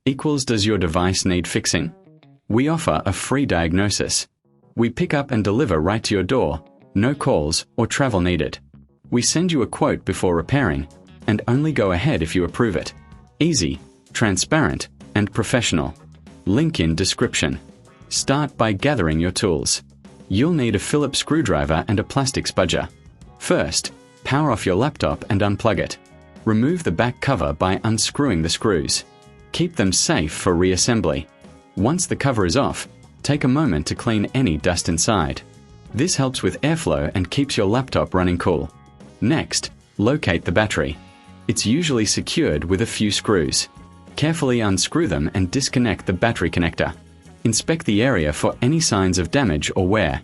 equals does your device need fixing? We offer a free diagnosis. We pick up and deliver right to your door, no calls or travel needed. We send you a quote before repairing, and only go ahead if you approve it. Easy, transparent, and professional. Link in description. Start by gathering your tools. You'll need a Phillips screwdriver and a plastic spudger. First, power off your laptop and unplug it. Remove the back cover by unscrewing the screws. Keep them safe for reassembly. Once the cover is off, take a moment to clean any dust inside. This helps with airflow and keeps your laptop running cool. Next, locate the battery. It's usually secured with a few screws. Carefully unscrew them and disconnect the battery connector. Inspect the area for any signs of damage or wear.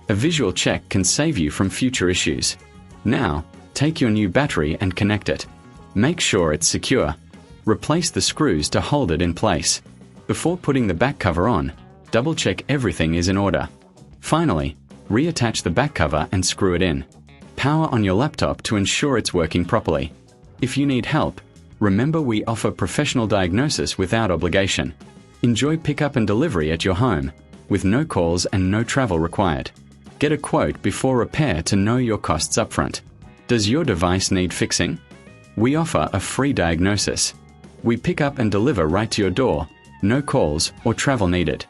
A visual check can save you from future issues. Now, take your new battery and connect it. Make sure it's secure. Replace the screws to hold it in place. Before putting the back cover on, double-check everything is in order. Finally, reattach the back cover and screw it in. Power on your laptop to ensure it's working properly. If you need help, remember we offer professional diagnosis without obligation. Enjoy pickup and delivery at your home, with no calls and no travel required. Get a quote before repair to know your costs upfront. Does your device need fixing? We offer a free diagnosis. We pick up and deliver right to your door, no calls or travel needed.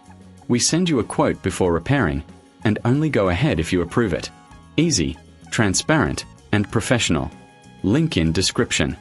We send you a quote before repairing, and only go ahead if you approve it. Easy, transparent, and professional. Link in description.